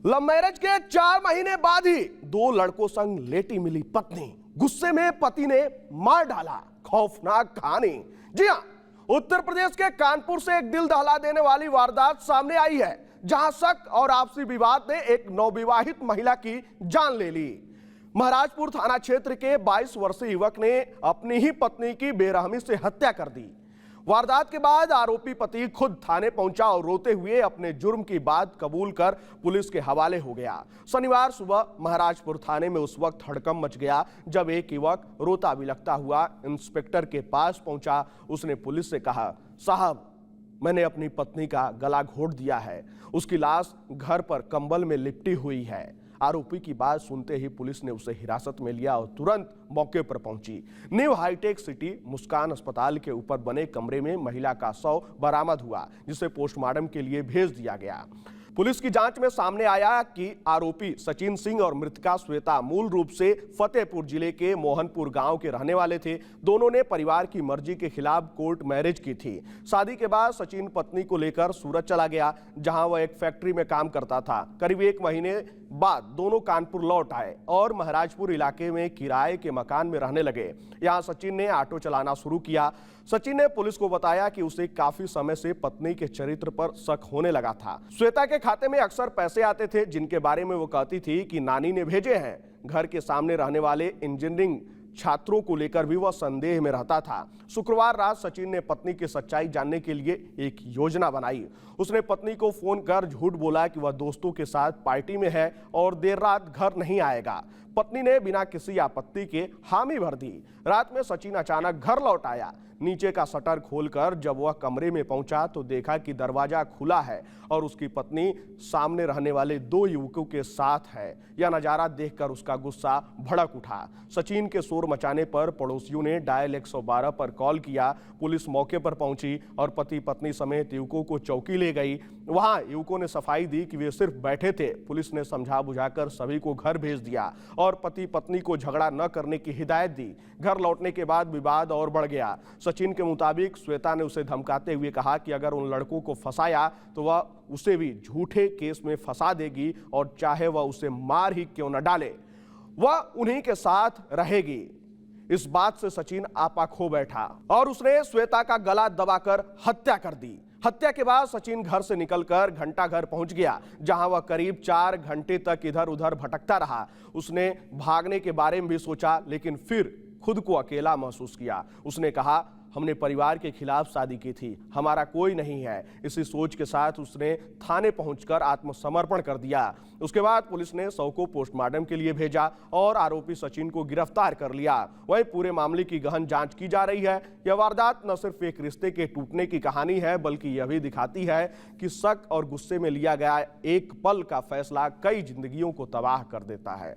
Love marriage के 4 महीने बाद ही 2 लड़कों संग लेटी मिली पत्नी। गुस्से में पति ने मार डाला। खौफनाक कहानी। जी हां, उत्तर प्रदेश के कानपुर से एक दिल दहला देने वाली वारदात सामने आई है, जहां शक और आपसी विवाद ने एक नवविवाहित महिला की जान ले ली। महाराजपुर थाना क्षेत्र के 22 वर्षीय युवक ने अपनी ही पत्नी की बेरहमी से हत्या कर दी। वारदात के बाद आरोपी पति खुद थाने पहुंचा और रोते हुए अपने जुर्म की बात कबूल कर पुलिस के हवाले हो गया। शनिवार सुबह महाराजपुर थाने में उस वक्त हड़कंप मच गया जब एक युवक रोता बिलखता हुआ इंस्पेक्टर के पास पहुंचा। उसने पुलिस से कहा, साहब, मैंने अपनी पत्नी का गला घोट दिया है। उसकी लाश घर पर कंबल में लिपटी हुई है। आरोपी की बात सुनते ही पुलिस ने उसे हिरासत में लिया और तुरंत मौके पर पहुंची। न्यू हाईटेक सिटी मुस्कान अस्पताल के ऊपर बने कमरे में महिला का शव बरामद हुआ, जिसे पोस्टमार्टम के लिए भेज दिया गया। पुलिस की जांच में सामने आया कि आरोपी सचिन सिंह और मृतका श्वेता मूल रूप से फतेहपुर जिले के मोहनपुर गांव के रहने वाले थे। दोनों ने परिवार की मर्जी के खिलाफ कोर्ट मैरिज की थी। शादी के बाद सचिन पत्नी को लेकर सूरत चला गया, जहां वह एक फैक्ट्री में काम करता था। करीब 1 महीने बाद दोनों कानपुर लौट आए और महाराजपुर इलाके में किराए के मकान में रहने लगे। यहां सचिन ने ऑटो चलाना शुरू किया। सचिन ने पुलिस को बताया कि उसे काफी समय से पत्नी के चरित्र पर शक होने लगा था। श्वेता के खाते में अक्सर पैसे आते थे, जिनके बारे में वो कहती थी कि नानी ने भेजे हैं। घर के सामने रहने वाले इंजीनियरिंग छात्रों को लेकर भी वह संदेह में रहता था। शुक्रवार रात सचिन ने पत्नी की सच्चाई जानने के लिए एक योजना बनाई। उसने पत्नी को फोन कर झूठ बोला कि वह दोस्तों के साथ पार्टी में है और देर रात घर नहीं आएगा। पत्नी ने बिना किसी आपत्ति के हामी भर दी। रात में सचिन अचानक घर लौट आया। नीचे का शटर खोलकर जब वह कमरे में पहुंचा तो देखा कि दरवाजा खुला है और उसकी पत्नी सामने रहने वाले 2 युवकों के साथ है। यह नजारा देखकर उसका गुस्सा भड़क उठा। सचिन के शोर मचाने पर पड़ोसियों ने डायल 112 पर कॉल किया। पुलिस मौके पर पहुंची और पति पत्नी समेत युवकों को चौकी ले गई। वहां युवकों ने सफाई दी कि वे सिर्फ बैठे थे। पुलिस ने समझा बुझाकर सभी को घर भेज दिया और पति पत्नी को झगड़ा न करने की हिदायत दी। घर लौटने के बाद विवाद और बढ़ गया। सचिन के मुताबिक श्वेता ने उसे धमकाते हुए कहा कि अगर उन लड़कों को फंसाया तो वह उसे भी झूठे केस में फंसा देगी और चाहे वह उसे मार ही क्यों न डाले, वह उन्हीं के साथ रहेगी। इस बात से सचिन आपा खो बैठा और उसने श्वेता का गला दबाकर हत्या कर दी। हत्या के बाद सचिन घर से निकलकर घंटा घर पहुंच गया, जहां वह करीब 4 घंटे तक इधर उधर भटकता रहा। उसने भागने के बारे में भी सोचा, लेकिन फिर खुद को अकेला महसूस किया। उसने कहा, हमने परिवार के खिलाफ शादी की थी, हमारा कोई नहीं है। इसी सोच के साथ उसने थाने पहुंचकर आत्मसमर्पण कर दिया। उसके बाद पुलिस ने शव को पोस्टमार्टम के लिए भेजा और आरोपी सचिन को गिरफ्तार कर लिया। वहीं पूरे मामले की गहन जांच की जा रही है। यह वारदात न सिर्फ एक रिश्ते के टूटने की कहानी है, बल्कि यह भी दिखाती है कि शक और गुस्से में लिया गया एक पल का फैसला कई जिंदगियों को तबाह कर देता है।